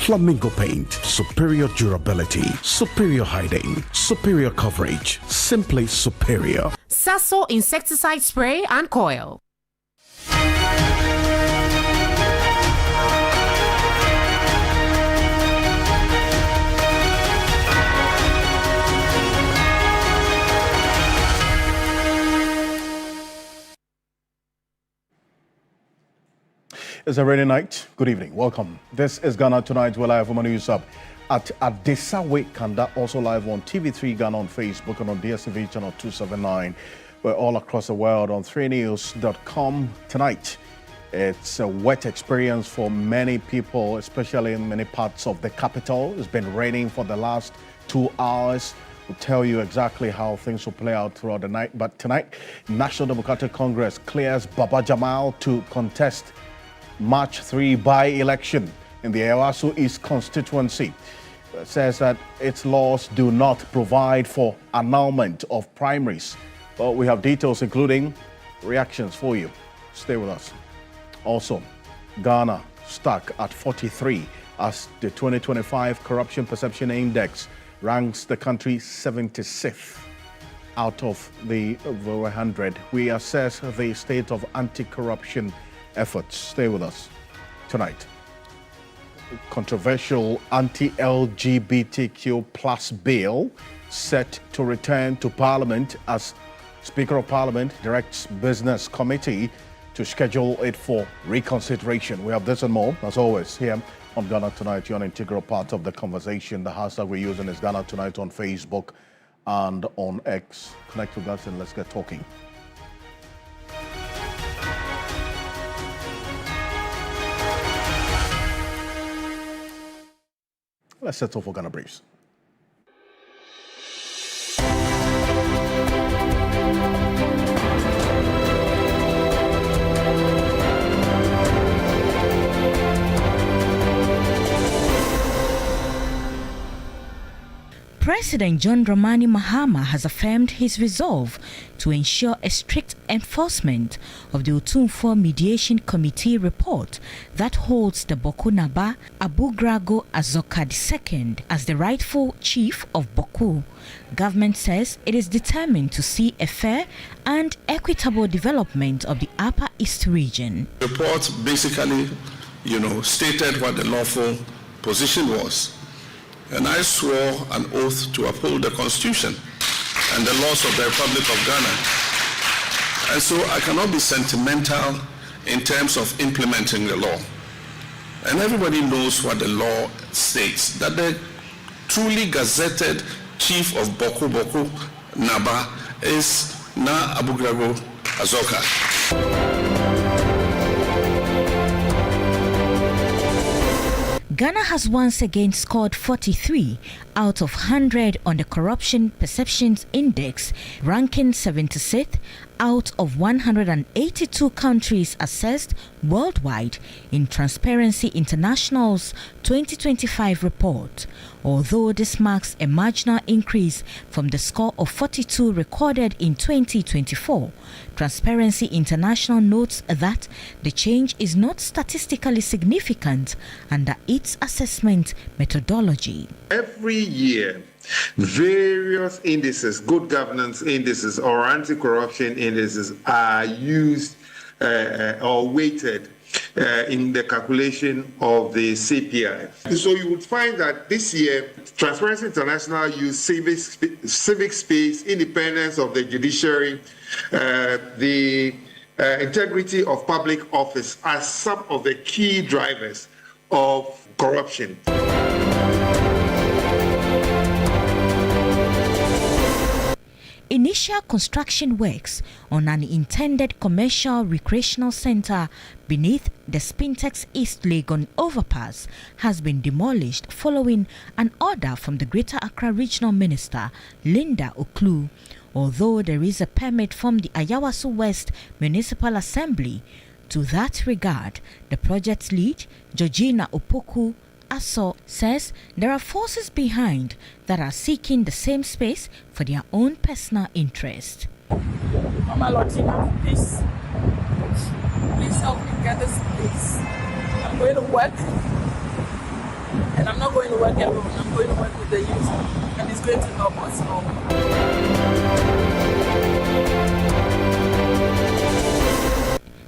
Flamingo paint, superior durability, superior hiding, superior coverage, simply superior. Sasso insecticide spray and coil. It's a rainy night. Good evening. Welcome. This is Ghana Tonight. We're live from a news hub at Adesawe Kanda, also live on TV3 Ghana on Facebook and on DSTV channel 279. We're all across the world on 3news.com. Tonight, it's a wet experience for many people, especially in many parts of the capital. It's been raining for the last 2 hours. We'll tell you exactly how things will play out throughout the night. But tonight, National Democratic Congress clears Baba Jamal to contest March 3 by-election in the Ayawaso East constituency. It says that its laws do not provide for annulment of primaries. Well, we have details including reactions for you. Stay with us. Also, Ghana stuck at 43 as the 2025 Corruption Perception Index ranks the country 76th out of the over 100. We assess the state of anti-corruption efforts. Stay with us tonight. Controversial anti-LGBTQ plus bill set to return to Parliament as Speaker of Parliament directs Business Committee to schedule it for reconsideration. We have this and more, as always, here on Ghana Tonight. You're an integral part of the conversation. The hashtag we're using is Ghana Tonight on Facebook and on X. Connect with us and let's get talking. Let's settle for Ghana Briefs. President John Dramani Mahama has affirmed his resolve to ensure a strict enforcement of the Otumfuo Mediation Committee report that holds the Bawku Naba Abu-Grago Azoka II as the rightful chief of Bawku. Government says it is determined to see a fair and equitable development of the Upper East region. The report basically, stated what the lawful position was. And I swore an oath to uphold the Constitution and the laws of the Republic of Ghana. And so I cannot be sentimental in terms of implementing the law. And everybody knows what the law states, that the truly gazetted chief of Bawku Naba is Na Abu-Grago Azoka. Ghana has once again scored 43 out of 100 on the Corruption Perceptions Index, ranking 76th out of 182 countries assessed worldwide in Transparency International's 2025 report. Although this marks a marginal increase from the score of 42 recorded in 2024, Transparency International notes that the change is not statistically significant under its assessment methodology. Every year, various indices, good governance indices or anti-corruption indices are used or weighted in the calculation of the CPI. So you would find that this year, Transparency International used civic space, independence of the judiciary, the integrity of public office as some of the key drivers of corruption. Initial construction works on an intended commercial recreational center beneath the Spintex East Legon overpass has been demolished following an order from the Greater Accra Regional Minister, Linda Oklu. Although there is a permit from the Ayawaso West Municipal Assembly to that regard, the project lead, Georgina Opoku Aso, says there are forces behind that are seeking the same space for their own personal interest. Mama Lortina, please help me get this place. I'm going to work going to work alone. I'm going to work with the youth, and it's going to help us all.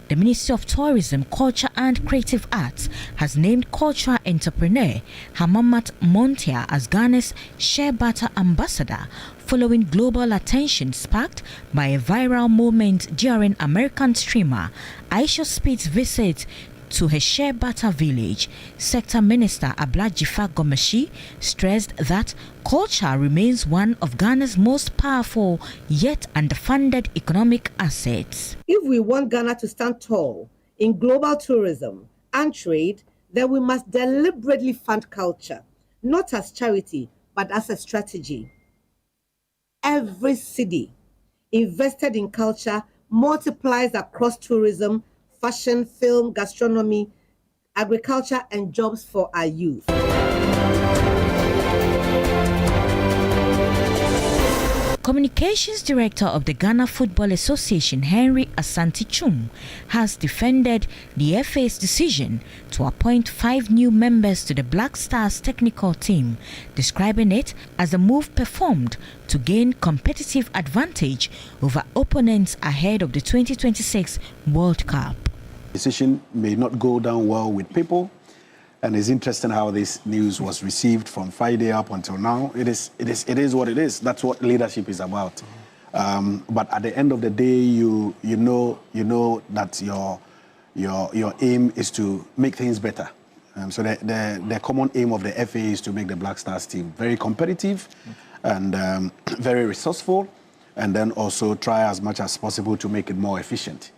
The Ministry of Tourism, Culture and Creative Arts has named cultural entrepreneur Hamamat Montia as Ghana's Share Butter Ambassador following global attention sparked by a viral moment during American streamer Aisha Speed's visit to her Share Butter village. Sector Minister Ablajifa Gomeshi stressed that culture remains one of Ghana's most powerful yet underfunded economic assets. If we want Ghana to stand tall in global tourism and trade, then we must deliberately fund culture, not as charity, but as a strategy. Every city invested in culture multiplies across tourism, fashion, film, gastronomy, agriculture, and jobs for our youth. Communications Director of the Ghana Football Association, Henry Asante-Chum, has defended the FA's decision to appoint 5 new members to the Black Stars technical team, describing it as a move performed to gain competitive advantage over opponents ahead of the 2026 World Cup. Decision may not go down well with people, and it's interesting how this news was received from Friday up until now. It is what it is. That's what leadership is about. But at the end of the day, you know that your aim is to make things better. So the common aim of the FA is to make the Black Stars team very competitive and very resourceful, and then also try as much as possible to make it more efficient.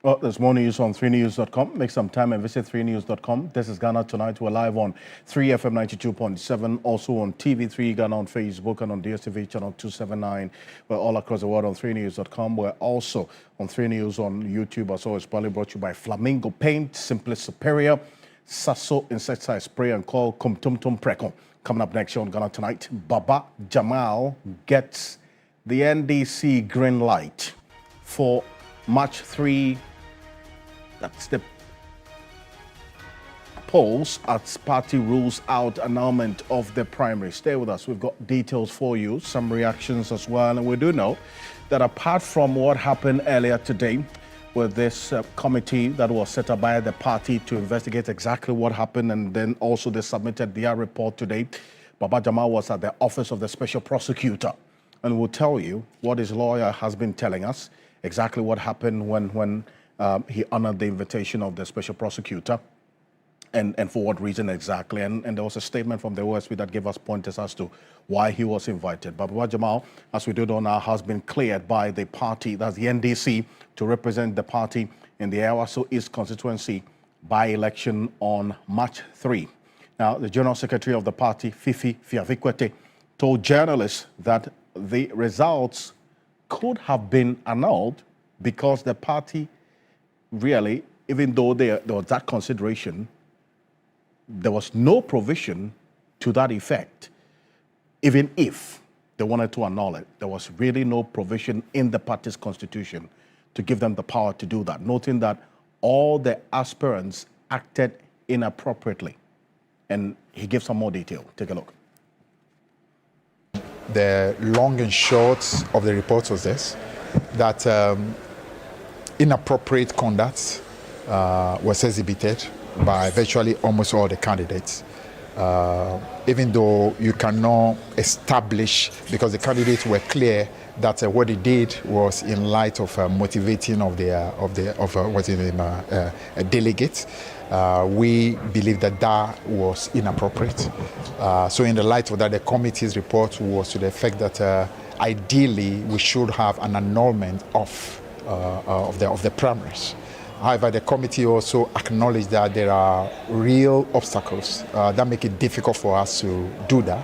Well, there's more news on 3news.com. Make some time and visit 3news.com. This is Ghana Tonight. We're live on 3FM 92.7, also on TV3 Ghana on Facebook and on DSTV channel 279. We're all across the world on 3news.com. We're also on 3 News on YouTube, as always, probably brought to you by Flamingo Paint, Simply Superior, Sasso Insecticide Spray and Coil, Kum Tum Tum Preko. Coming up next year on Ghana Tonight, Baba Jamal gets the NDC green light for March 3. That's the polls as party rules out annulment of the primary. Stay with us. We've got details for you, some reactions as well. And we do know that apart from what happened earlier today with this committee that was set up by the party to investigate exactly what happened, and then also they submitted their report today, Baba Jamal was at the office of the special prosecutor. And we'll tell you what his lawyer has been telling us, exactly what happened when he honored the invitation of the special prosecutor, and for what reason exactly. And there was a statement from the OSP that gave us pointers as to why he was invited. But Baba Jamal, as we do know now, has been cleared by the party, that's the NDC, to represent the party in the Ewaso East constituency by-election on March 3. Now, the General Secretary of the party, Fifi Fiavikwete, told journalists that the results could have been annulled because the party really, even though there was that consideration, there was no provision to that effect. Even if they wanted to annul it, there was really no provision in the party's constitution to give them the power to do that, noting that all the aspirants acted inappropriately. And he gives some more detail. Take a look. The long and short of the report was this, that inappropriate conduct was exhibited by virtually almost all the candidates. Even though you cannot establish, because the candidates were clear that what they did was in light of motivating of delegates. We believe that was inappropriate. So in the light of that, the committee's report was to the effect that ideally we should have an annulment of the primaries. However, the committee also acknowledged that there are real obstacles that make it difficult for us to do that.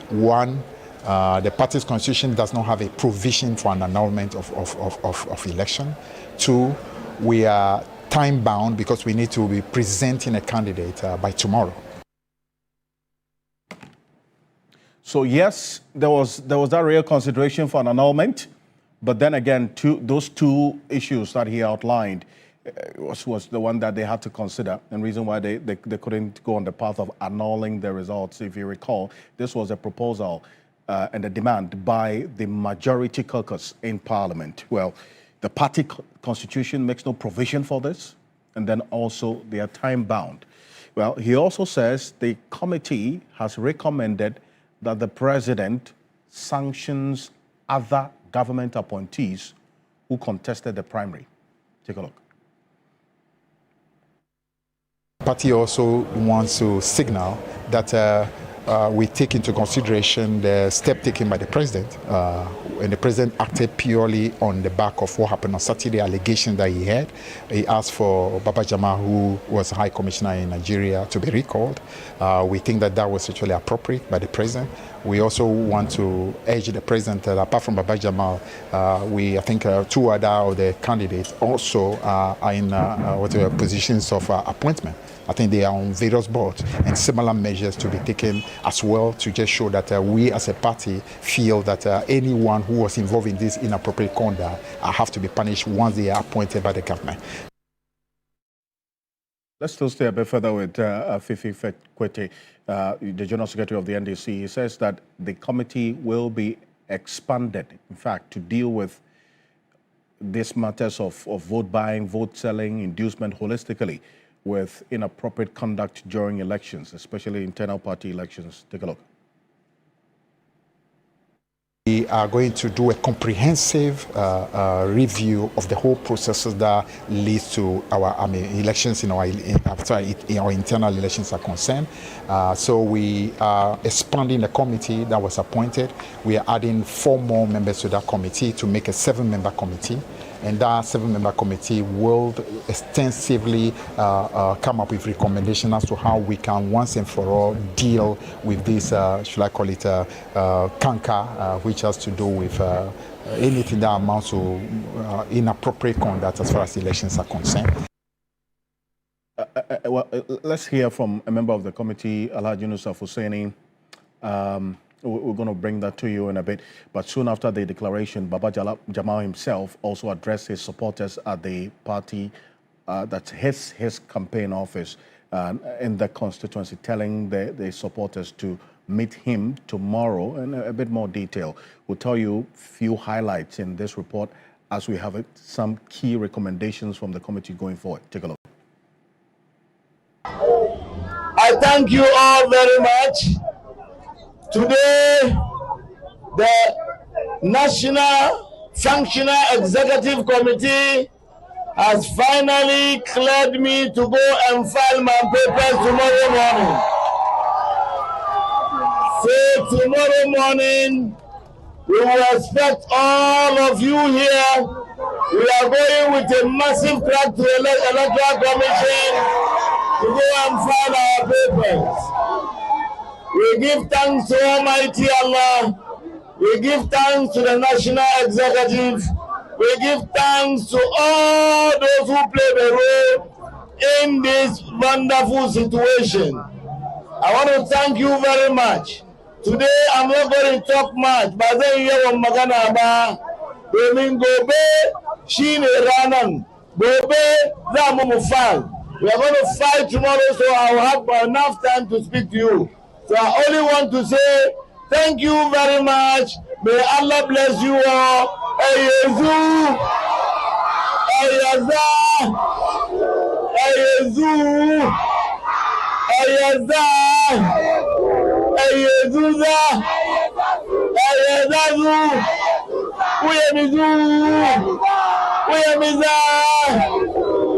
One, the party's constitution does not have a provision for an annulment of election. Two, we are time-bound because we need to be presenting a candidate by tomorrow. So yes, there was that real consideration for an annulment, but then again, those two issues that he outlined was the one that they had to consider, and reason why they couldn't go on the path of annulling the results. If you recall, this was a proposal and a demand by the majority caucus in Parliament. Well, the party constitution makes no provision for this, and then also they are time bound. Well, he also says the committee has recommended that the president sanctions other government appointees who contested the primary. Take a look. Party also wants to signal that we take into consideration the step taken by the president, and the president acted purely on the back of what happened on Saturday, allegations that he had. He asked for Baba Jamal, who was High Commissioner in Nigeria, to be recalled. We think that that was actually appropriate by the president. We also want to urge the president that apart from Baba Jamal, I think two other of the candidates also are in positions of appointment. I think they are on various boards, and similar measures to be taken as well to just show that we as a party feel that anyone who was involved in this inappropriate conduct have to be punished once they are appointed by the government. Let's still stay a bit further with Fifi Kwete, the General Secretary of the NDC. He says that the committee will be expanded, in fact, to deal with these matters of vote buying, vote selling, inducement holistically, with inappropriate conduct during elections, especially internal party elections. Take a look. We are going to do a comprehensive review of the whole processes that leads to our elections in our internal elections are concerned. So we are expanding the committee that was appointed. We are adding 4 more members to that committee to make a 7-member committee. And that 7-member committee will extensively come up with recommendations as to how we can once and for all deal with this, should I call it, canker, which has to do with anything that amounts to inappropriate conduct as far as elections are concerned. Well, let's hear from a member of the committee, Alhaji Nusaf Hussaini. We're going to bring that to you in a bit. But soon after the declaration, Baba Jamal himself also addressed his supporters at the party, that's his campaign office in the constituency, telling the supporters to meet him tomorrow in a bit more detail. We'll tell you a few highlights in this report as we have some key recommendations from the committee going forward. Take a look. I thank you all very much. Today, the National Functional Executive Committee has finally cleared me to go and file my papers tomorrow morning. So tomorrow morning, we will expect all of you here. We are going with a massive crack to the Electoral Commission to go and file our papers. We give thanks to Almighty Allah. We give thanks to the National Executive. We give thanks to all those who play the role in this wonderful situation. I want to thank you very much. Today, I'm not going to talk much, but then you have magana ba. Domin gobe shine ranan. Gobe za mu file. We are going to fight tomorrow, so I will have enough time to speak to you. So I only want to say thank you very much. May Allah bless you all. Ayezu, Ayaza, Ayezu, Ayaza, Ayezuza, Ayazazu, Uyemizu, Uyemiza,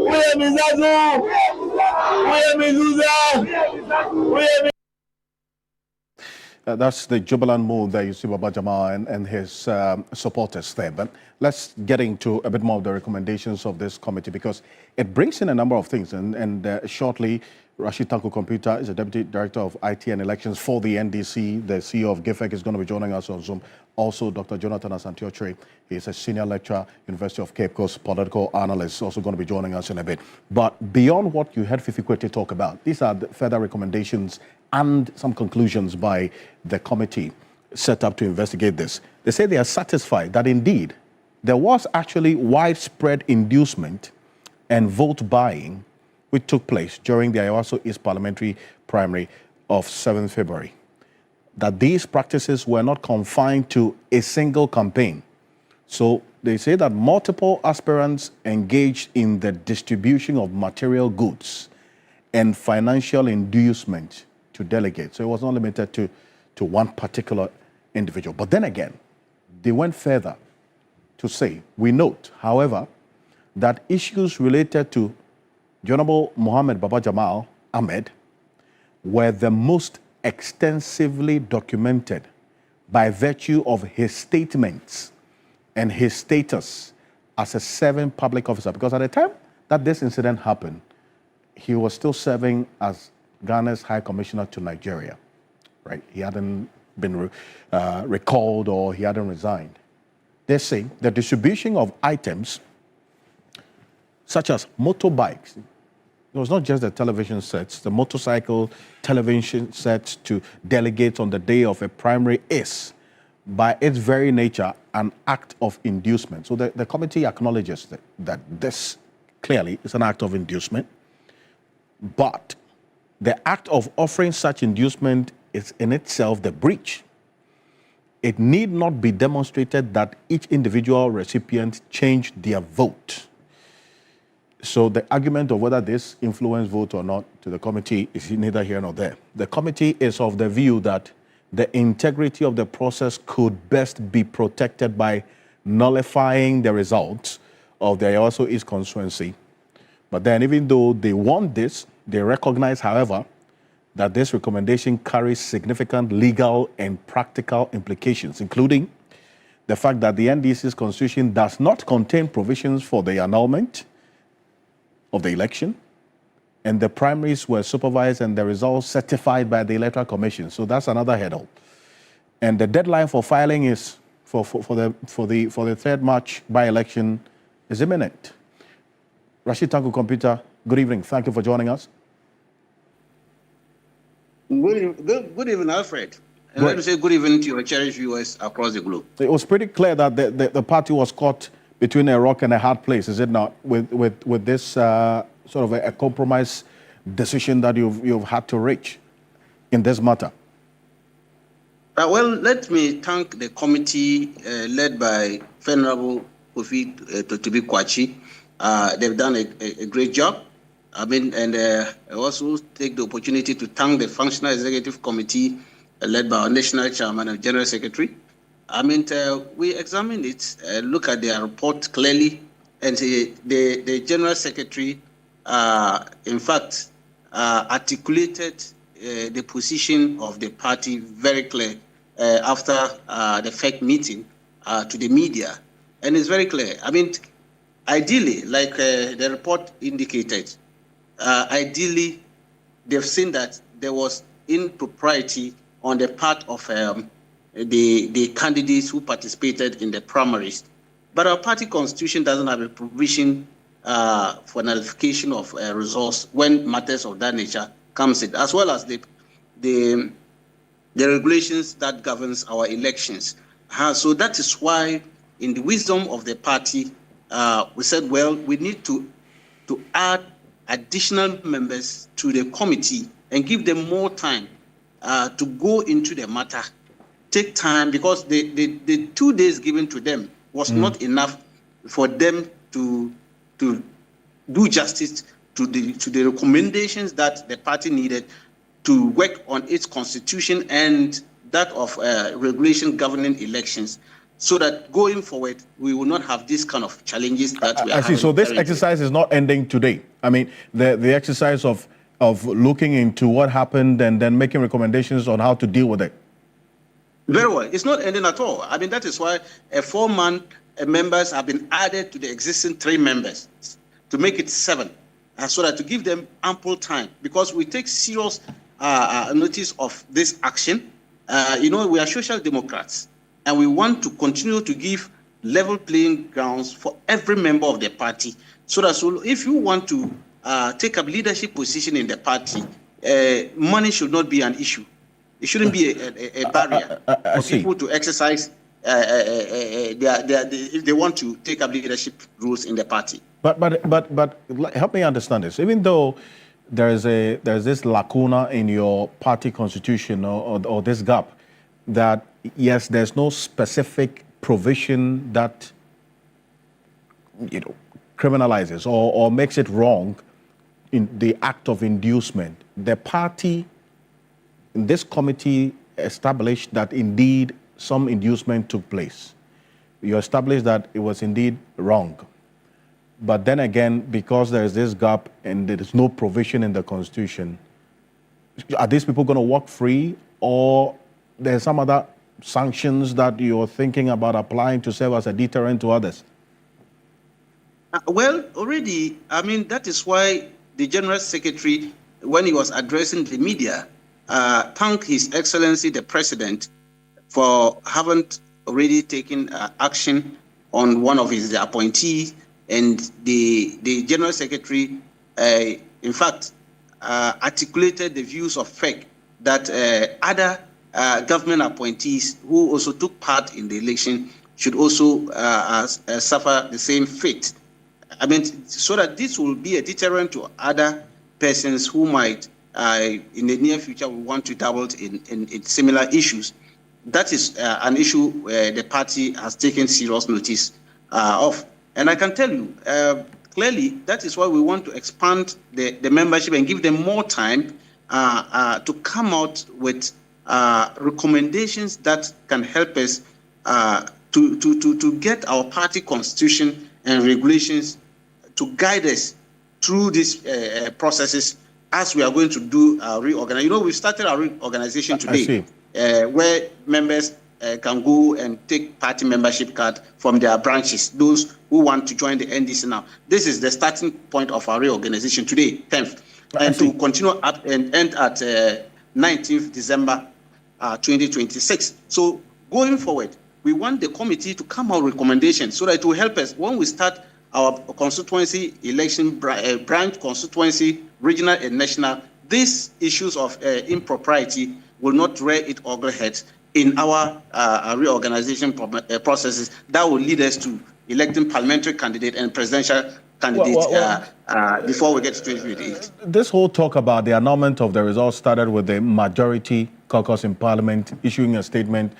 Uyemizazu, Uyemizuza, Uyemiza. That's the jubilant mood that you see Baba Jamal and his supporters there. But let's get into a bit more of the recommendations of this committee, because it brings in a number of things. And shortly, Rashid Tanko Computer is the Deputy Director of IT and Elections for the NDC. The CEO of GIFEC is going to be joining us on Zoom. Also, Dr. Jonathan Asantiotre, he is a Senior Lecturer, University of Cape Coast, Political Analyst, also going to be joining us in a bit. But beyond what you heard Fifi Kwete talk about, these are the further recommendations and some conclusions by the committee set up to investigate this. They say they are satisfied that indeed there was actually widespread inducement and vote buying which took place during the Ayawaso East Parliamentary primary of 7th February. That these practices were not confined to a single campaign. So they say that multiple aspirants engaged in the distribution of material goods and financial inducement to delegates. So it was not limited to one particular individual. But then again, they went further to say, we note, however, that issues related to Honorable Mohammed Baba Jamal Ahmed were the most extensively documented by virtue of his statements and his status as a serving public officer. Because at the time that this incident happened, he was still serving as Ghana's High Commissioner to Nigeria, right? He hadn't been recalled or he hadn't resigned. They say the distribution of items such as motorbikes. It was not just the television sets, the motorcycle television sets to delegates on the day of a primary is, by its very nature, an act of inducement. So the committee acknowledges that this clearly is an act of inducement, but the act of offering such inducement is in itself the breach. It need not be demonstrated that each individual recipient changed their vote. So the argument of whether this influenced vote or not to the committee is neither here nor there. The committee is of the view that the integrity of the process could best be protected by nullifying the results of the Ayawaso East constituency. But then even though they want this, they recognize, however, that this recommendation carries significant legal and practical implications, including the fact that the NDC's constitution does not contain provisions for the annulment of the election, and the primaries were supervised and the results certified by the Electoral Commission. So that's another hurdle. And the deadline for filing is for the 3rd March by-election is imminent. Rashid Tanko Computer, good evening. Thank you for joining us. Good evening, Alfred. And let me say good evening to your cherished viewers across the globe. It was pretty clear that the party was caught between a rock and a hard place, is it not? With this sort of a compromise decision that you've had to reach in this matter. Well, let me thank the committee led by Venerable Kofi Totobi Kwachi. They've done a great job. I mean, and I also take the opportunity to thank the Functional Executive Committee led by our National Chairman and General Secretary. I mean, we examined it, look at their report clearly, and the General Secretary, in fact, articulated the position of the party very clear after the FEC meeting to the media. And it's very clear. I mean, ideally, like the report indicated, ideally, they've seen that there was impropriety on the part of the candidates who participated in the primaries. But our party constitution doesn't have a provision for nullification of results when matters of that nature comes in, as well as the regulations that governs our elections. So that is why, in the wisdom of the party, we said, well, we need to add additional members to the committee and give them more time to go into the matter. Take time, because the 2 days given to them was not enough for them to do justice to the recommendations that the party needed to work on its constitution and that of regulation governing elections, so that going forward we will not have these kind of challenges that we are having. So this exercise is not ending today. I mean, the exercise of looking into what happened and then making recommendations on how to deal with it. Very well. It's not ending at all. I mean, that is why a 4-man members have been added to the existing 3 members to make it 7. so that to give them ample time, because we take serious notice of this action. We are social democrats, and we want to continue to give level playing grounds for every member of the party, so that if you want to take up leadership position in the party, money should not be an issue. It shouldn't be a barrier for people to exercise if they want to take up leadership roles in the party. But help me understand this. Even though there's this lacuna in your party constitution or this gap, that yes, there's no specific provision that criminalizes or makes it wrong in the act of inducement. The party in this committee established that indeed some inducement took place. You established that it was indeed wrong. But then again, because there is this gap and there is no provision in the Constitution, are these people going to walk free, or there's some other sanctions that you're thinking about applying to serve as a deterrent to others? Well, already, that is why the General Secretary, when he was addressing the media, thanked His Excellency the President for having already taken action on one of his appointees. And the General Secretary, in fact, articulated the views of FEC that other government appointees who also took part in the election should also suffer the same fate. So that this will be a deterrent to other persons who might, in the near future, will want to dabble in similar issues. That is an issue the party has taken serious notice of. And I can tell you, clearly, that is why we want to expand the membership and give them more time to come out with recommendations that can help us to get our party constitution and regulations to guide us through these processes as we are going to do our reorganization. We started our reorganization today, where members can go and take party membership card from their branches, those who want to join the NDC now. This is the starting point of our reorganization today, 10th, and to continue up and end at 19th December 2026. So going forward, we want the committee to come out with recommendations so that it will help us when we start our constituency election, branch constituency, regional and national. These issues of impropriety will not rear its ugly heads in our reorganization processes that will lead us to electing parliamentary candidate and presidential candidate before we get to 2028. This whole talk about the annulment of the results started with the majority caucus in Parliament issuing a statement,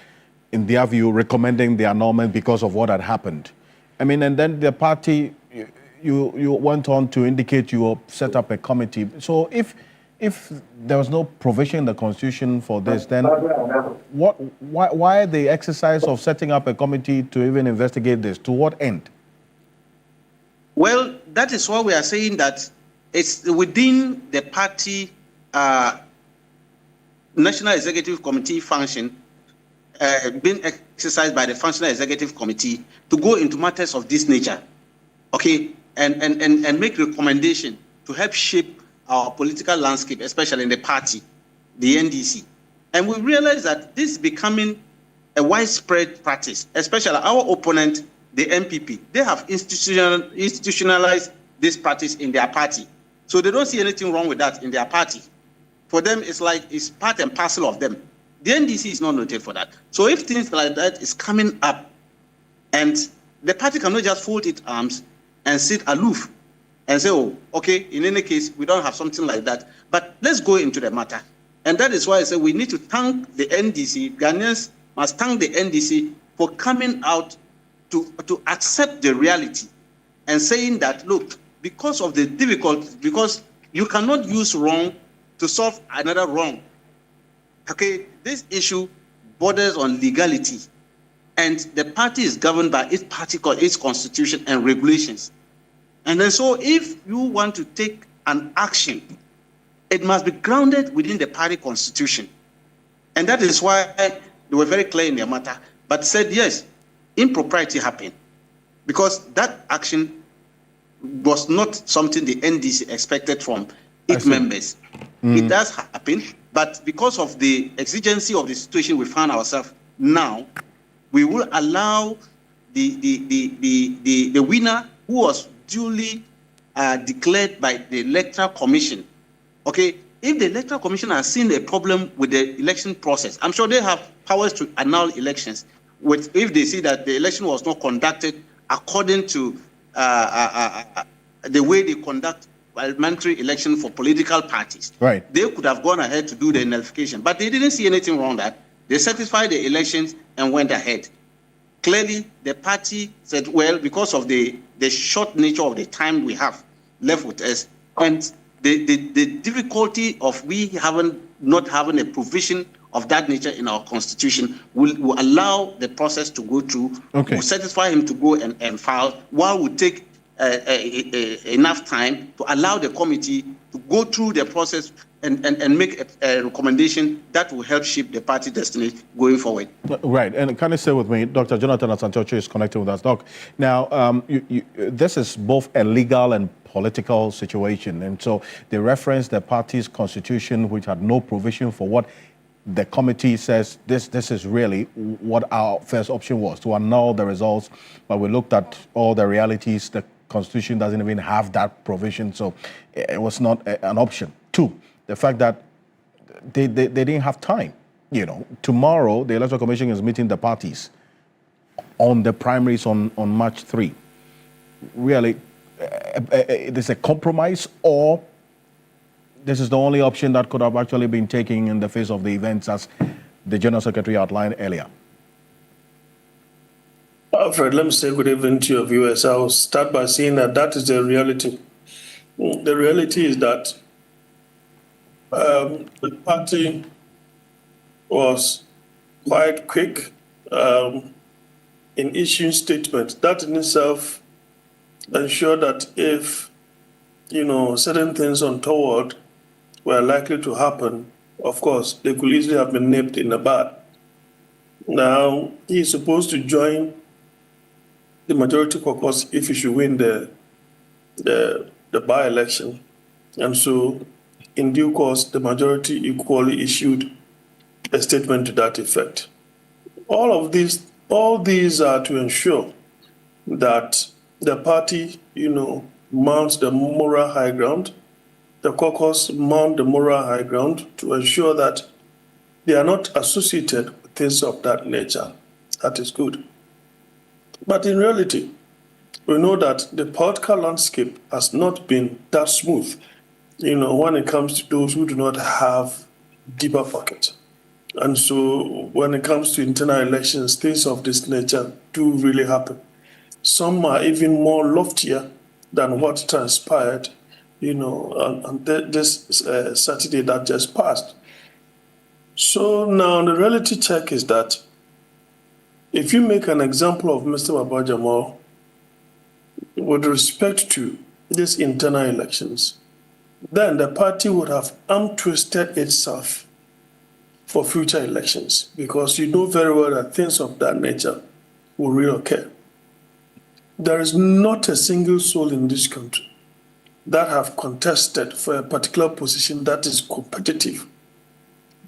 in their view, recommending the annulment because of what had happened. And then the party, you went on to indicate you will set up a committee. So if there was no provision in the Constitution for this, then why the exercise of setting up a committee to even investigate this? To what end? Well, that is why we are saying that it's within the party National Executive Committee function being exercised by the Functional Executive Committee to go into matters of this nature, okay, and make recommendation to help shape our political landscape, especially in the party, the NDC. And we realize that this is becoming a widespread practice, especially our opponent, the MPP. They have institutionalized this practice in their party. So they don't see anything wrong with that in their party. For them, it's like it's part and parcel of them. The NDC is not noted for that. So if things like that is coming up, and the party cannot just fold its arms and sit aloof and say, oh, okay, in any case, we don't have something like that. But let's go into the matter. And that is why I say we need to thank the NDC. Ghanaians must thank the NDC for coming out to accept the reality and saying that, look, because of the difficulty, because you cannot use wrong to solve another wrong. Okay, this issue borders on legality, and the party is governed by its party, its constitution and regulations. And then so if you want to take an action, it must be grounded within the party constitution. And that is why they were very clear in their matter, but said, yes, impropriety happened because that action was not something the NDC expected from its members. It does happen, but because of the exigency of the situation we find ourselves now, we will allow the winner who was duly declared by the Electoral Commission. Okay, if the Electoral Commission has seen a problem with the election process, I'm sure they have powers to annul elections. If they see that the election was not conducted according to the way they conduct parliamentary election for political parties, right? They could have gone ahead to do the nullification, but they didn't see anything wrong with that. They certified the elections and went ahead. Clearly, the party said, well, because of the short nature of the time we have left with us, and the difficulty of not having a provision of that nature in our constitution will allow the process to go through, will satisfy him to go and file, while we take enough time to allow the committee to go through the process and make a recommendation that will help shape the party destiny going forward. Right, and can you stay with me? Dr. Jonathan Asantocho is connected with us. Doc, now this is both a legal and political situation, and so they reference the party's constitution, which had no provision for what the committee says this is really what our first option was, to annul the results, but we looked at all the realities. The constitution doesn't even have that provision, so it was not an option. Two, the fact that they didn't have time. You know, tomorrow the Electoral Commission is meeting the parties on the primaries on March 3. Really, there's a compromise, or this is the only option that could have actually been taken in the face of the events as the General Secretary outlined earlier? Alfred, let me say good evening to your viewers. I'll start by saying that is the reality. The reality is that the party was quite quick in issuing statements. That in itself ensured that if, certain things untoward were likely to happen, of course, they could easily have been nipped in the bud. Now, he is supposed to join the majority caucus if he should win the by-election. And so, in due course, the majority equally issued a statement to that effect. All these are to ensure that the party, mounts the moral high ground, the caucus mount the moral high ground to ensure that they are not associated with things of that nature. That is good. But in reality, we know that the political landscape has not been that smooth, when it comes to those who do not have deeper pocket. And so when it comes to internal elections, things of this nature do really happen. Some are even more loftier than what transpired, on this Saturday that just passed. So now the reality check is that if you make an example of Mr. Baba Jamal with respect to these internal elections, then the party would have arm-twisted itself for future elections, because you know very well that things of that nature will reoccur. There is not a single soul in this country that have contested for a particular position that is competitive.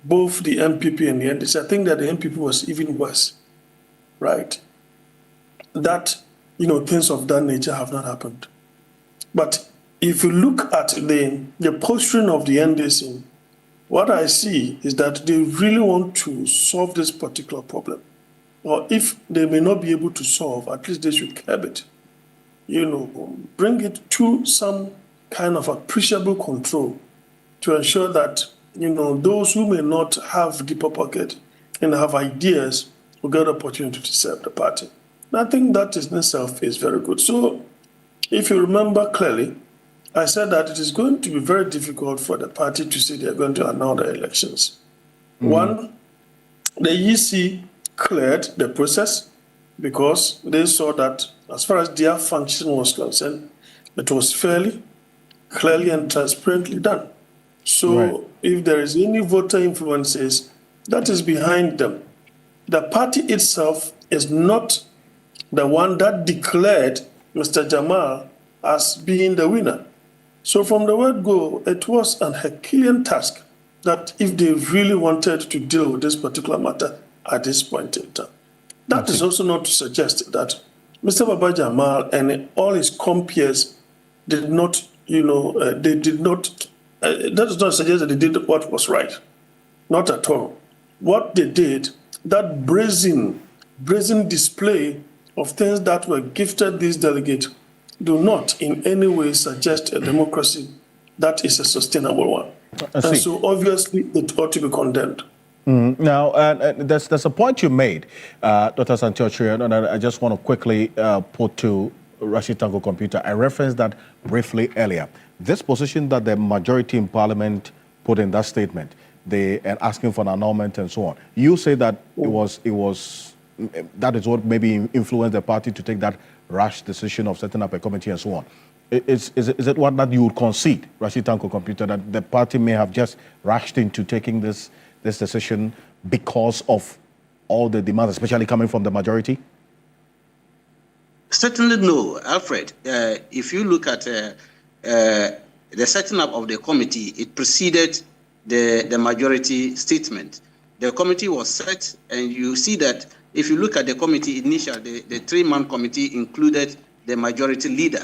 Both the MPP and the NDC, I think that the MPP was even worse, right? That, things of that nature have not happened. But if you look at the posturing of the NDC, what I see is that they really want to solve this particular problem. Or if they may not be able to solve, at least they should curb it. Bring it to some kind of appreciable control to ensure that, those who may not have deeper pocket and have ideas will get the opportunity to serve the party. And I think that in itself is very good. So if you remember clearly, I said that it is going to be very difficult for the party to say they are going to annul the elections. One, the EC cleared the process because they saw that as far as their function was concerned, it was fairly, clearly and transparently done. So if there is any voter influences, that is behind them. The party itself is not the one that declared Mr. Jamal as being the winner. So from the word go, it was an Herculean task that if they really wanted to deal with this particular matter at this point in time. That is also not to suggest that Mr. Baba Jamal and all his compeers did not, they did not, that does not suggest that they did what was right. Not at all. What they did, that brazen display of things that were gifted these delegates, do not in any way suggest a democracy that is a sustainable one. And so obviously it ought to be condemned. Now, there's a point you made, Dr. Santiago, and I just want to quickly put to Rashid Tanko Computer. I referenced that briefly earlier. This position that the majority in Parliament put in that statement, and asking for an annulment and so on. You say that that is what maybe influenced the party to take that rash decision of setting up a committee and so on. Is it what that you would concede, Rashid Tanko Computer, that the party may have just rushed into taking this decision because of all the demands, especially coming from the majority? Certainly no, Alfred. If you look at the setting up of the committee, it preceded the majority statement. The committee was set, and you see that if you look at the committee initial, the three-man committee included the majority leader.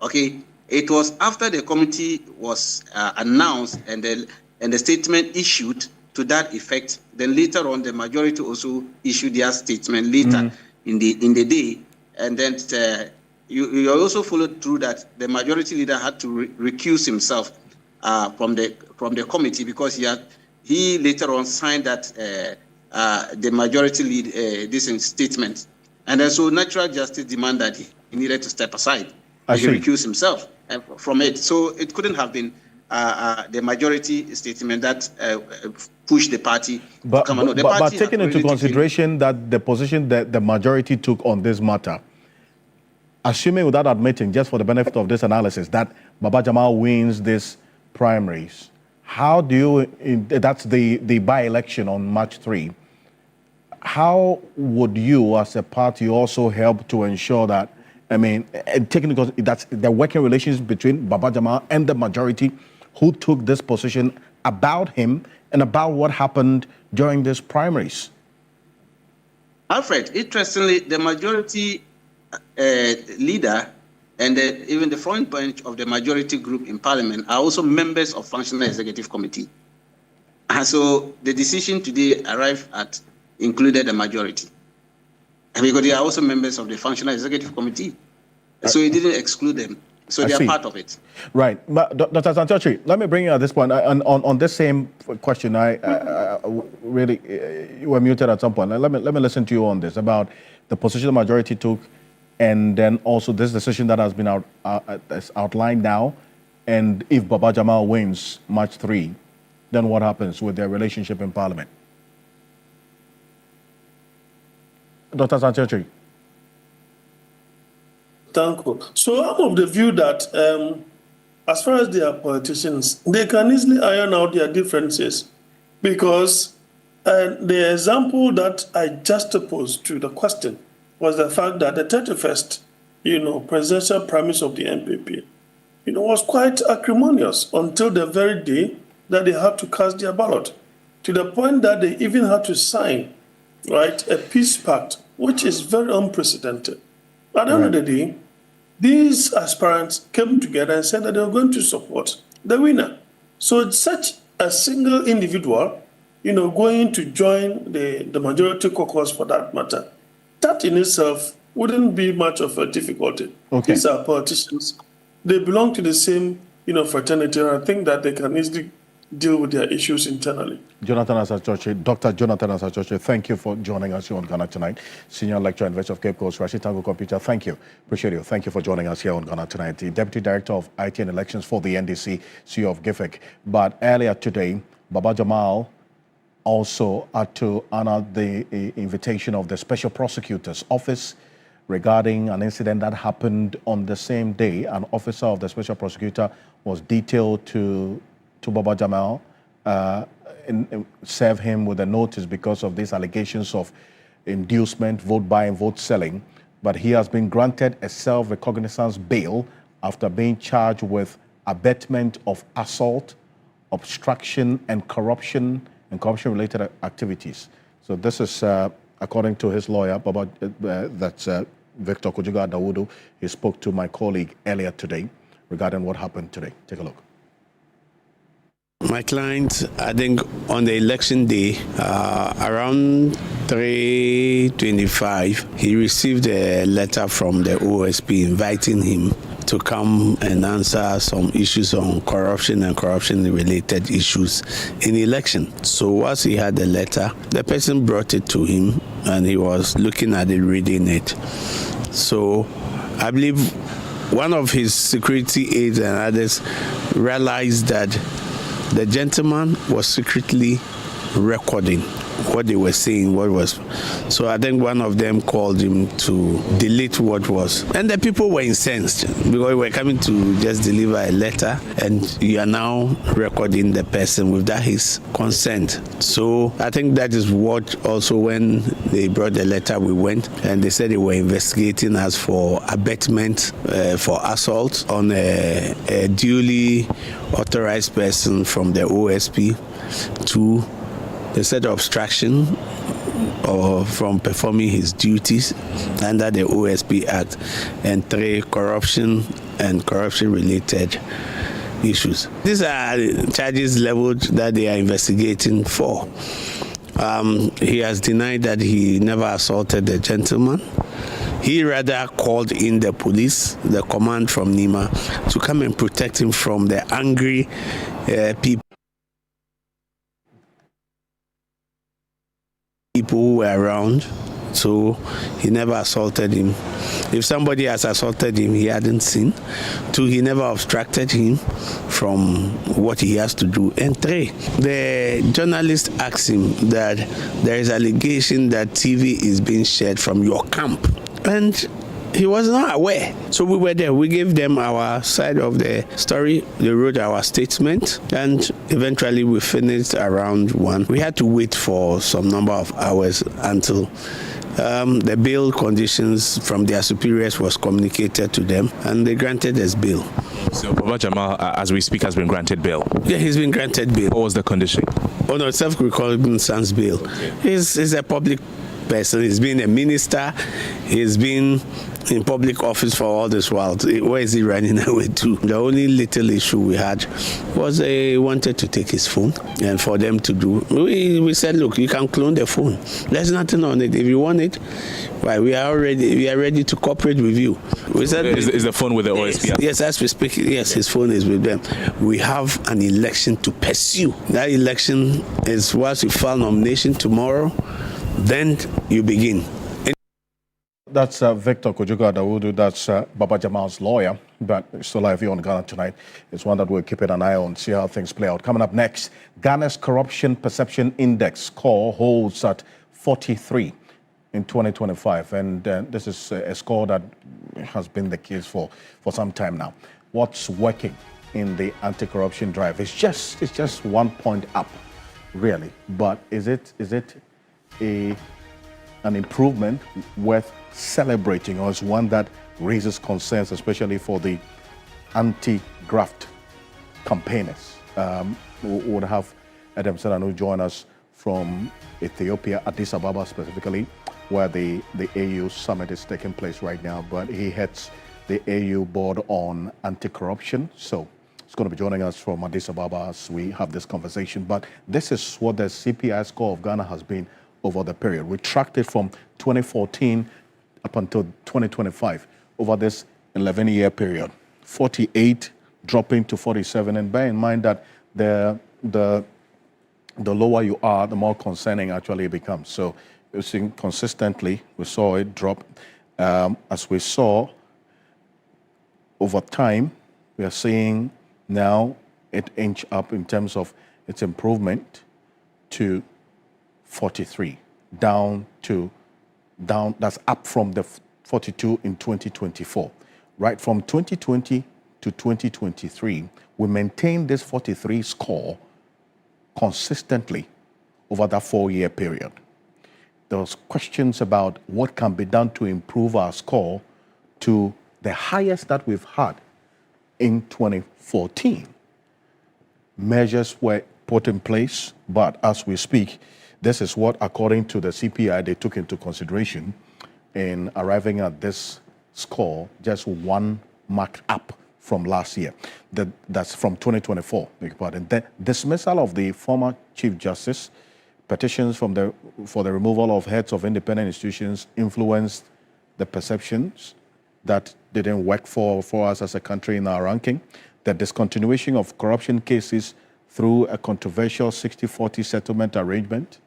Okay, it was after the committee was announced and the statement issued to that effect. Then later on, the majority also issued their statement later in the day, and then you also followed through that the majority leader had to recuse himself from the committee because he later on signed that the majority lead this statement, and then so natural justice demanded that he needed to step aside. He recused himself from it, so it couldn't have been the majority statement that pushed the party to come on. But taking into consideration that the position that the majority took on this matter, assuming without admitting, just for the benefit of this analysis, that Baba Jamal wins this primaries, how do you, that's the by-election on March 3, how would you as a party also help to ensure that, taking into consideration that's the working relations between Baba Jamal and the majority who took this position about him and about what happened during these primaries? Alfred, interestingly, the majority leader and even the front bench of the majority group in Parliament are also members of Functional Executive Committee. And so the decision today included the majority. And because they are also members of the Functional Executive Committee. So it didn't exclude them. So they are part of it. Right. But Dr. Santochi, let me bring you at this point. On this same question, really, you were muted at some point. Let me listen to you on this, about the position the majority took, and then also this decision that has been outlined now. And if Baba Jamal wins March 3, then what happens with their relationship in Parliament? Dr. Santochi. Thank you. So I'm of the view that as far as they are politicians, they can easily iron out their differences, because the example that I juxtaposed to the question was the fact that the 31st, presidential primaries of the NPP, was quite acrimonious until the very day that they had to cast their ballot, to the point that they even had to sign, a peace pact, which is very unprecedented. At the end of the day, these aspirants came together and said that they were going to support the winner. So such a single individual, going to join the majority caucus for that matter, that in itself wouldn't be much of a difficulty. Okay. These are politicians. They belong to the same, fraternity, and I think that they can easily deal with their issues internally. Jonathan Asachoche, Dr. Jonathan Asachoche, thank you for joining us here on Ghana Tonight. Senior Lecturer and University of Cape Coast, Rashid Tango Computer, thank you. Appreciate you. Thank you for joining us here on Ghana Tonight. The Deputy Director of IT and Elections for the NDC, CEO of GIFEC. But earlier today, Baba Jamal also had to honor the invitation of the Special Prosecutor's Office regarding an incident that happened on the same day. An officer of the Special Prosecutor was detailed to Baba Jamal, serve him with a notice because of these allegations of inducement, vote buying, vote selling. But he has been granted a self-recognizance bail after being charged with abetment of assault, obstruction, and corruption-related activities. So this is according to his lawyer, that's Victor Kojuga Dawudu. He spoke to my colleague earlier today regarding what happened today. Take a look. My client, I think on the election day, around 3:25, he received a letter from the OSP inviting him to come and answer some issues on corruption and corruption-related issues in the election. So once he had the letter, the person brought it to him, and he was looking at it, reading it. So I believe one of his security aides and others realized that the gentleman was secretly recording what they were saying, so I think one of them called him to delete what was. And the people were incensed because we were coming to just deliver a letter and you are now recording the person without his consent. So I think that is what also when they brought the letter, we went and they said they were investigating us for abetment, for assault on a duly authorized person from the OSP, to they said obstruction or from performing his duties under the OSP Act, and 3, corruption and corruption-related issues. These are charges leveled that they are investigating for. He has denied that he never assaulted the gentleman. He rather called in the police, the command from Nima, to come and protect him from the angry people who were around, so he never assaulted him. If somebody has assaulted him, he hadn't seen. 2, he never obstructed him from what he has to do. And 3, the journalist asked him that there is allegation that TV is being shared from your camp, and he was not aware. So we were there. We gave them our side of the story. They wrote our statement, and eventually we finished around 1. We had to wait for some number of hours until the bail conditions from their superiors was communicated to them, and they granted us bail. So Baba Jamal, as we speak, has been granted bail? Yeah, he's been granted bail. What was the condition? Oh no, self-recognizance bail. He's a public person. He's been a minister. He's been in public office for all this while. Where is he running away to? The only little issue we had was they wanted to take his phone, and for them to do, we said, look, you can clone the phone. There's nothing on it. If you want it, right, we are ready to cooperate with you. We said, is the phone with the OSP? Yes, as we speak, yes, his phone is with them. We have an election to pursue. That election is once you file nomination tomorrow, then you begin. That's Victor Kojuga Dawudu. That's Baba Jamal's lawyer, but still live here on Ghana Tonight. It's one that we're keeping an eye on, see how things play out. Coming up next, Ghana's Corruption Perception Index score holds at 43 in 2025, and this is a score that has been the case for some time now. What's working in the anti-corruption drive? It's just 1 point up, really, but is it an improvement worth celebrating, or is one that raises concerns, especially for the anti-graft campaigners? We would have Adam Senanu join us from Ethiopia, Addis Ababa specifically, where the AU summit is taking place right now, but he heads the AU board on anti-corruption. So he's going to be joining us from Addis Ababa as we have this conversation. But this is what the CPI score of Ghana has been over the period. We tracked it from 2014 up until 2025, over this 11-year period. 48 dropping to 47, and bear in mind that the lower you are, the more concerning actually it becomes. So you're seeing consistently, we saw it drop. As we saw over time, we are seeing now it inch up in terms of its improvement to 43, down, that's up from the 42 in 2024. Right from 2020 to 2023, we maintained this 43 score consistently over that 4-year period. There was questions about what can be done to improve our score to the highest that we've had in 2014. Measures were put in place, but as we speak, this is what, according to the CPI, they took into consideration in arriving at this score, just 1 mark up from last year. That's from 2024, beg your pardon. The dismissal of the former Chief Justice, petitions for the removal of heads of independent institutions influenced the perceptions that didn't work for us as a country in our ranking. The discontinuation of corruption cases through a controversial 60-40 settlement arrangement.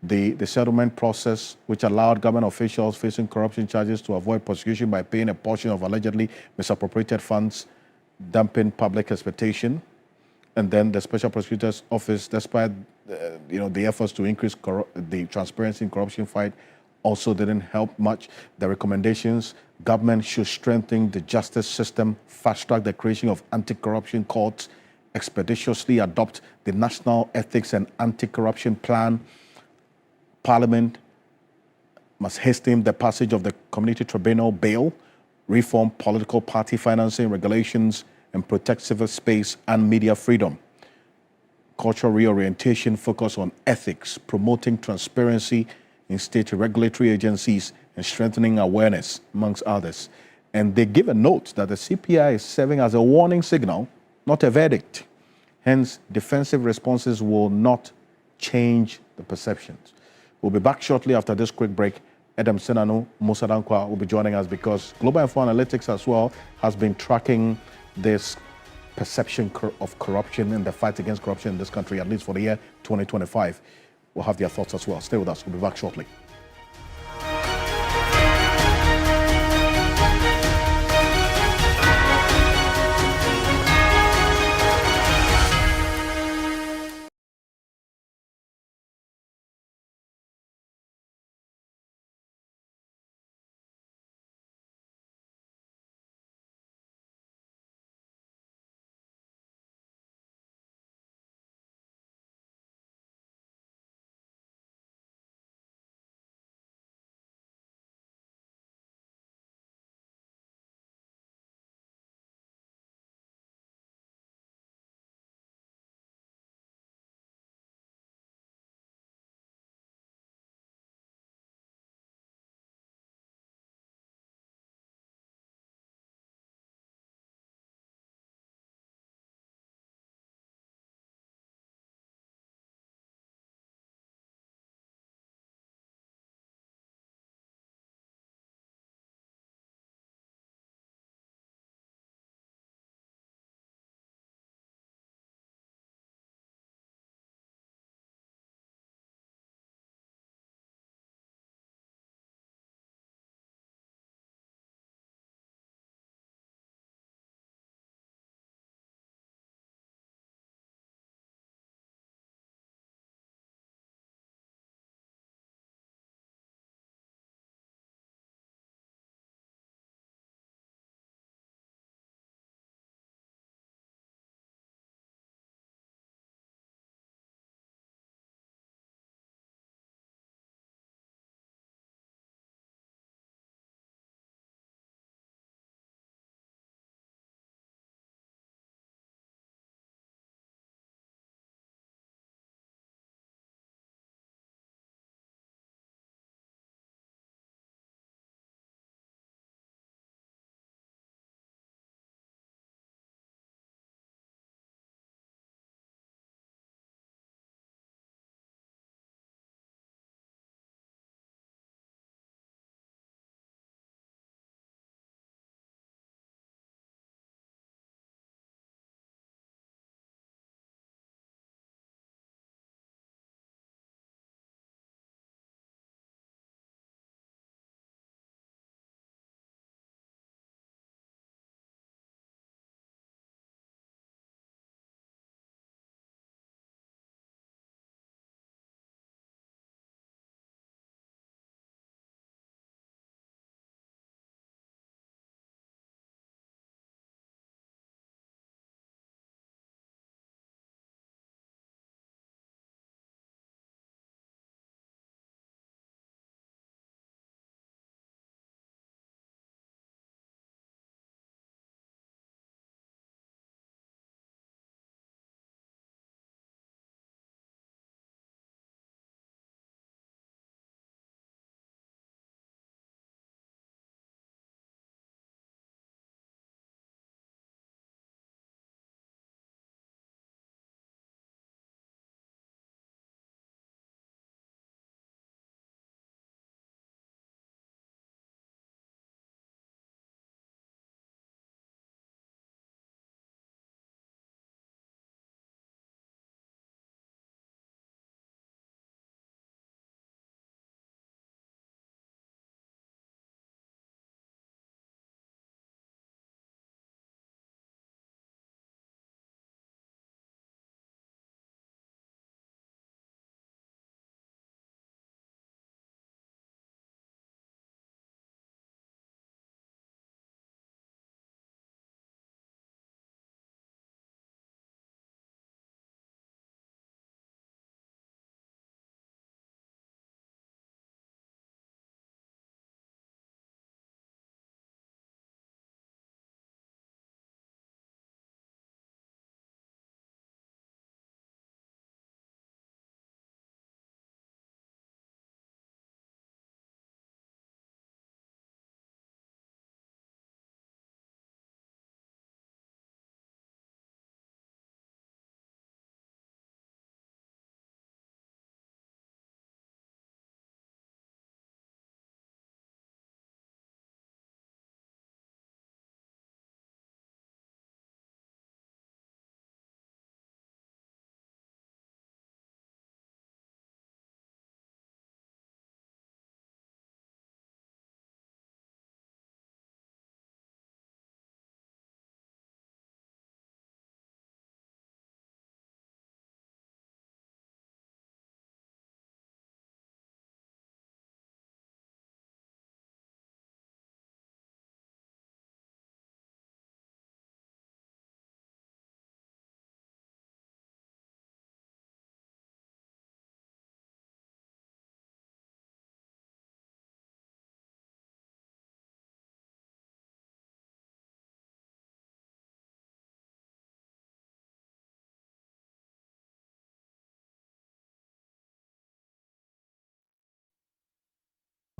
The settlement process, which allowed government officials facing corruption charges to avoid prosecution by paying a portion of allegedly misappropriated funds, damping public expectation. And then the Special Prosecutor's Office, despite the efforts to increase the transparency in corruption fight, also didn't help much. The recommendations: government should strengthen the justice system, fast-track the creation of anti-corruption courts, expeditiously adopt the National Ethics and Anti-Corruption Plan. Parliament must hasten the passage of the Community Tribunal Bill, reform political party financing regulations, and protect civil space and media freedom. Cultural reorientation, focus on ethics, promoting transparency in state regulatory agencies, and strengthening awareness, amongst others. And they give a note that the CPI is serving as a warning signal, not a verdict. Hence, defensive responses will not change the perceptions. We'll be back shortly after this quick break. Edem Senanu Musadankwa will be joining us because Global Info Analytics as well has been tracking this perception of corruption and the fight against corruption in this country, at least for the year 2025. We'll have their thoughts as well. Stay with us. We'll be back shortly.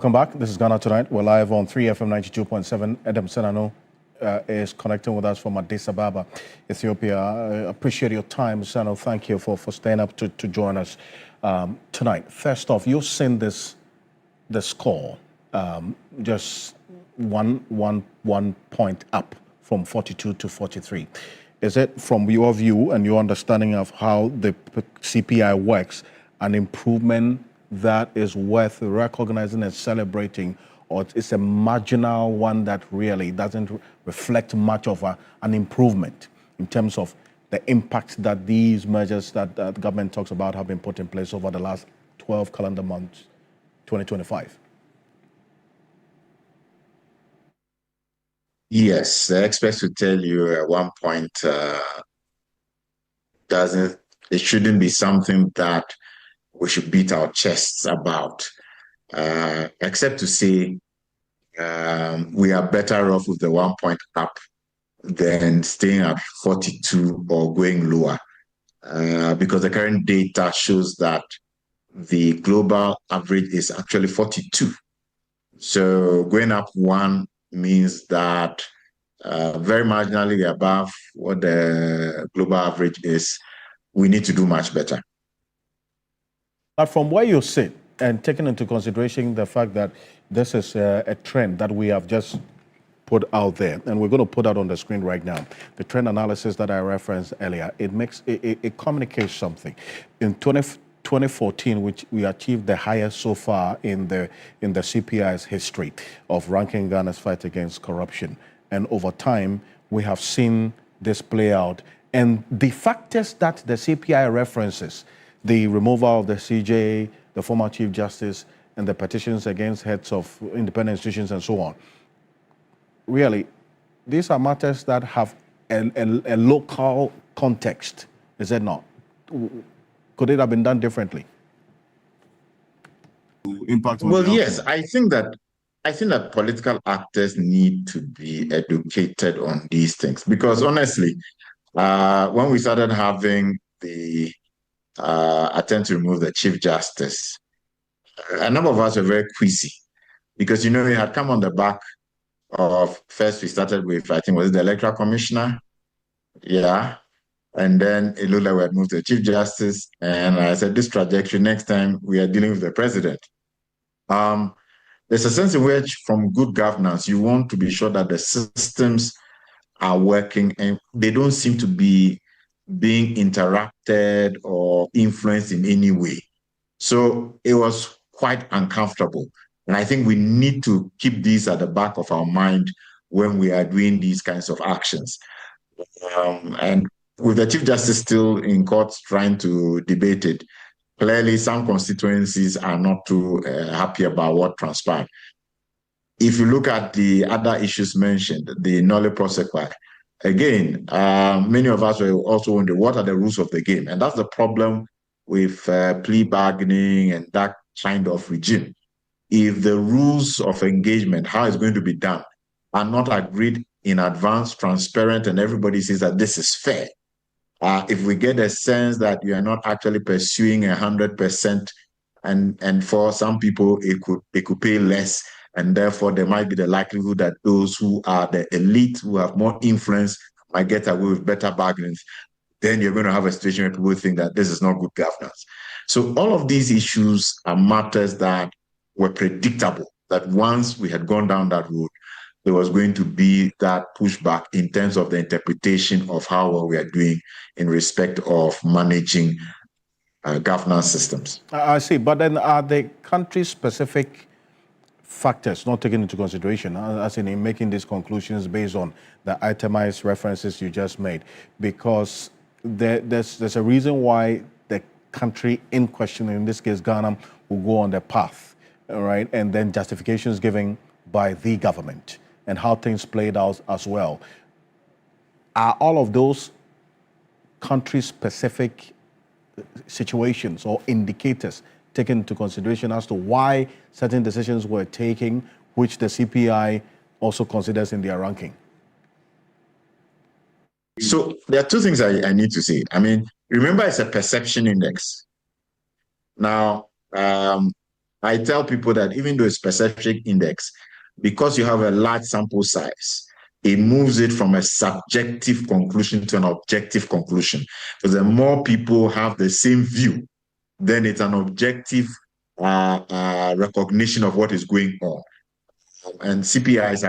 Welcome back. This is Ghana Tonight. We're live on 3FM 92.7. Adam Senano is connecting with us from Addis Ababa, Ethiopia. I appreciate your time, Senano. Thank you for staying up to join us tonight. First off, you've seen the score, just one point up from 42 to 43. Is it, from your view and your understanding of how the CPI works, an improvement that is worth recognizing and celebrating, or it's a marginal one that really doesn't reflect much of an improvement in terms of the impact that these measures that the government talks about have been put in place over the last 12 calendar months, 2025? Yes, the experts will tell you at one point it shouldn't be something that we should beat our chests about, except to say we are better off with the 1 point up than staying at 42 or going lower, because the current data shows that the global average is actually 42. So going up one means that very marginally above what the global average is. We need to do much better. But from where you sit, and taking into consideration the fact that this is a trend that we have just put out there, and we're going to put that on the screen right now, the trend analysis that I referenced earlier, it communicates something. In 2014, which we achieved the highest so far in the CPI's history of ranking Ghana's fight against corruption, and over time we have seen this play out. And the factors that the CPI references, the removal of the CJ, the former Chief Justice, and the petitions against heads of independent institutions and so on, really, these are matters that have a local context, is it not? Could it have been done differently? Well, yes, I think that political actors need to be educated on these things, because honestly, when we started having the attempt to remove the Chief Justice, a number of us were very queasy, because, we had come on the back of, first we started with, I think, was it the Electoral Commissioner? Yeah. And then it looked like we had moved to the Chief Justice. And I said, this trajectory, next time we are dealing with the president. There's a sense in which, from good governance, you want to be sure that the systems are working and they don't seem to be being interrupted or influenced in any way. So it was quite uncomfortable. And I think we need to keep these at the back of our mind when we are doing these kinds of actions. And with the Chief Justice still in court trying to debate it, clearly some constituencies are not too happy about what transpired. If you look at the other issues mentioned, the nolle prosequi, again, many of us were also wondering, what are the rules of the game? And that's the problem with plea bargaining and that kind of regime. If the rules of engagement, how it's going to be done, are not agreed in advance, transparent, and everybody says that this is fair, if we get a sense that you are not actually pursuing 100%, and for some people it could pay less, and therefore there might be the likelihood that those who are the elite, who have more influence, might get away with better bargains, then you're going to have a situation where people think that this is not good governance. So all of these issues are matters that were predictable, that once we had gone down that road, there was going to be that pushback in terms of the interpretation of how well we are doing in respect of managing governance systems. I see, but then are the country-specific factors not taken into consideration, as in making these conclusions based on the itemized references you just made? Because there's a reason why the country in question, in this case Ghana, will go on the path, all right, and then justifications given by the government and how things played out as well. Are all of those country-specific situations or indicators taken into consideration as to why certain decisions were taken, which the CPI also considers in their ranking? So there are two things I need to say. I mean, remember, it's a perception index. Now, I tell people that even though it's perception index, because you have a large sample size, it moves it from a subjective conclusion to an objective conclusion. Because the more people have the same view, then it's an objective recognition of what is going on. And CPIs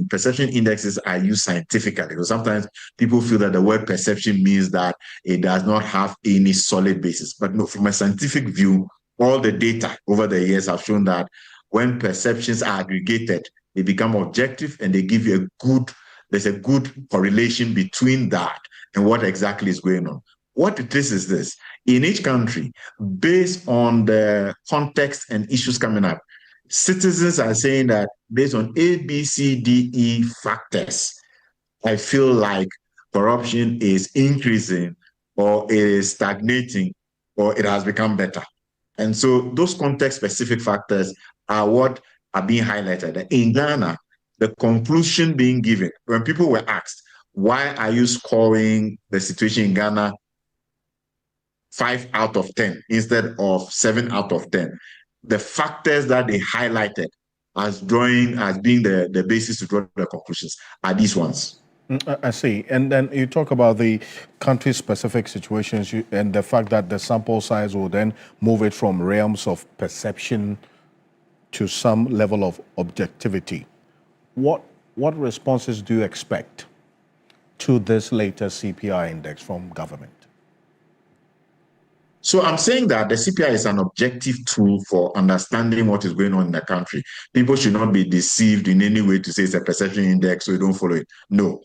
perception indexes are used scientifically, because sometimes people feel that the word perception means that it does not have any solid basis. But no, from a scientific view, all the data over the years have shown that when perceptions are aggregated, they become objective and they give you there's a good correlation between that and what exactly is going on. What it is this: in each country, based on the context and issues coming up, citizens are saying that based on A, B, C, D, E factors, I feel like corruption is increasing, or it is stagnating, or it has become better. And so those context-specific factors are what are being highlighted. In Ghana, the conclusion being given, when people were asked, why are you scoring the situation in Ghana 5 out of 10 instead of 7 out of 10? The factors that they highlighted as being the basis to draw the conclusions are these ones. I see. And then you talk about the country-specific situations and the fact that the sample size will then move it from realms of perception to some level of objectivity. What responses do you expect to this latest CPI index from government? So I'm saying that the CPI is an objective tool for understanding what is going on in the country. People should not be deceived in any way to say it's a perception index, so you don't follow it. No,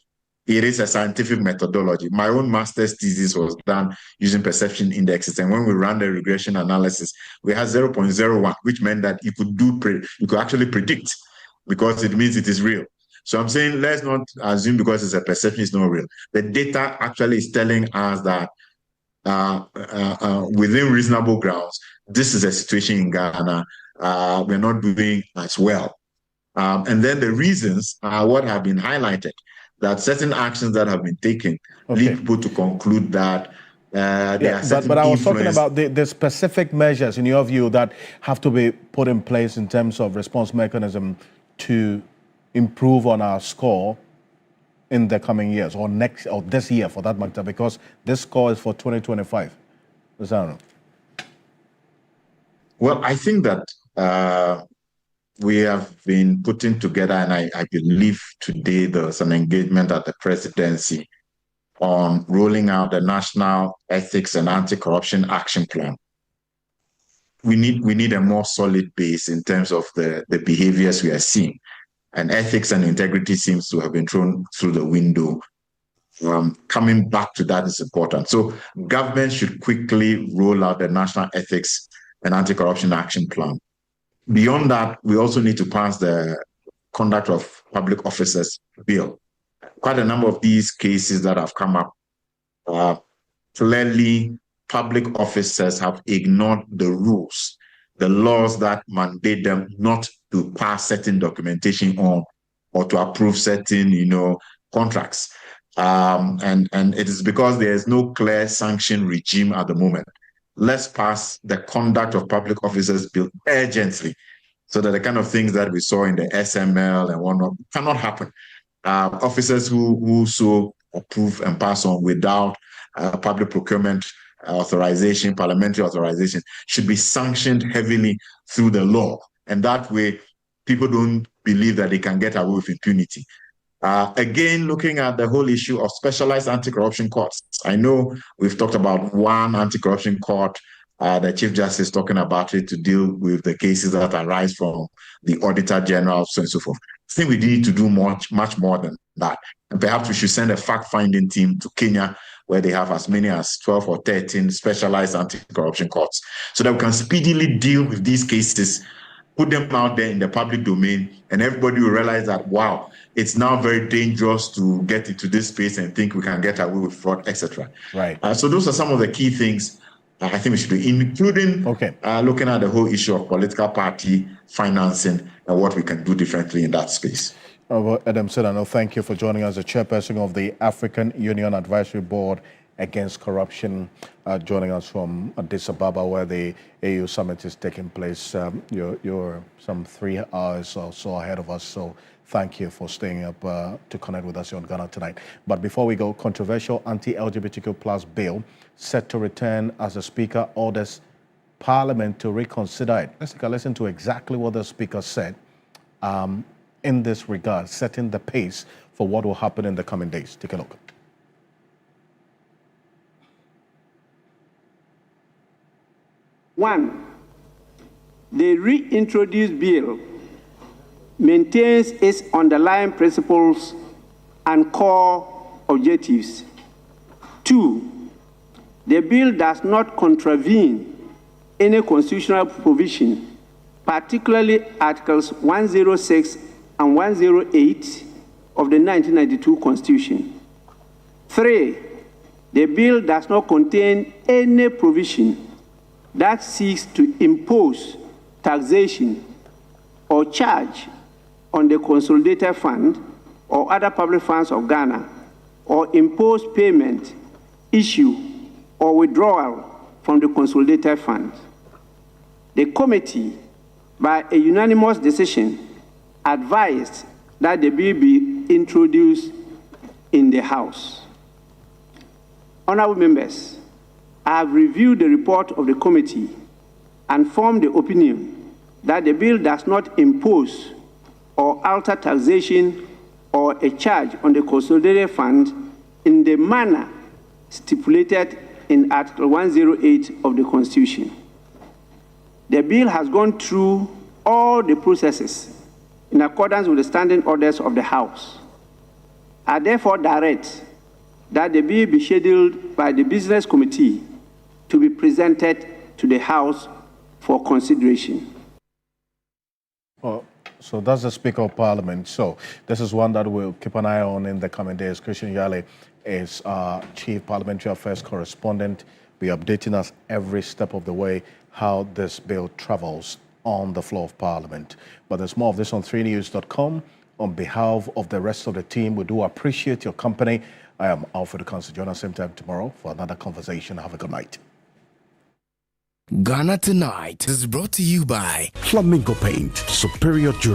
it is a scientific methodology. My own master's thesis was done using perception indexes, and when we ran the regression analysis, we had 0.01, which meant that you could actually predict, because it means it is real. So I'm saying let's not assume because it's a perception, it's not real. The data actually is telling us that within reasonable grounds, this is a situation in Ghana. We're not doing as well. And then the reasons are what have been highlighted, that certain actions that have been taken lead people to conclude that there are certain but I was talking about the specific measures, in your view, that have to be put in place in terms of response mechanism to improve on our score in the coming years, or this year for that matter, because this score is for 2025. Well, I think that we have been putting together, and I believe today there's an engagement at the presidency on rolling out the National Ethics and Anti-Corruption Action Plan. We need a more solid base in terms of the behaviors we are seeing. And ethics and integrity seems to have been thrown through the window. Coming back to that is important. So government should quickly roll out the National Ethics and Anti-Corruption Action Plan. Beyond that, we also need to pass the Conduct of Public Officers Bill. Quite a number of these cases that have come up, clearly public officers have ignored the rules, the laws that mandate them not to pass certain documentation on or to approve certain, contracts. And it is because there is no clear sanction regime at the moment. Let's pass the Conduct of Public Officers Bill urgently, so that the kind of things that we saw in the SML and whatnot cannot happen. Officers who so approve and pass on without public procurement authorization, parliamentary authorization, should be sanctioned heavily through the law. And that way, people don't believe that they can get away with impunity. Again, looking at the whole issue of specialized anti-corruption courts. I know we've talked about one anti-corruption court, the Chief Justice talking about it to deal with the cases that arise from the Auditor General, so on and so forth. I think we need to do much more than that. And perhaps we should send a fact-finding team to Kenya, where they have as many as 12 or 13 specialized anti-corruption courts, so that we can speedily deal with these cases, put them out there in the public domain, and everybody will realize that, wow, it's now very dangerous to get into this space and think we can get away with fraud, etc. Right. So those are some of the key things I think we should do, including looking at the whole issue of political party financing and what we can do differently in that space. Adam Sedano, thank you for joining us, the chairperson of the African Union Advisory Board against corruption, joining us from Addis Ababa, where the AU summit is taking place. You're some 3 hours or so ahead of us, so thank you for staying up to connect with us here on Ghana Tonight. But before we go, controversial anti-LGBTQ plus bill set to return as the Speaker orders Parliament to reconsider it. Let's take a listen to exactly what the Speaker said in this regard, setting the pace for what will happen in the coming days. Take a look. One, the reintroduced bill maintains its underlying principles and core objectives. Two, the bill does not contravene any constitutional provision, particularly Articles 106 and 108 of the 1992 Constitution. Three, the bill does not contain any provision that seeks to impose taxation or charge on the Consolidated Fund or other public funds of Ghana, or impose payment, issue, or withdrawal from the Consolidated Fund. The committee, by a unanimous decision, advised that the bill be introduced in the House. Honorable members, I have reviewed the report of the committee and formed the opinion that the bill does not impose or alter taxation or a charge on the Consolidated Fund in the manner stipulated in Article 108 of the Constitution. The bill has gone through all the processes in accordance with the standing orders of the House. I therefore direct that the bill be scheduled by the Business Committee to be presented to the House for consideration. So that's the Speaker of Parliament. So this is one that we'll keep an eye on in the coming days. Christian Yale is our Chief Parliamentary Affairs Correspondent. Be updating us every step of the way how this bill travels on the floor of Parliament. But there's more of this on 3news.com. On behalf of the rest of the team, we do appreciate your company. I am Alfred Council. Join us same time tomorrow for another conversation. Have a good night. Ghana Tonight is brought to you by Flamingo Paint, superior durability.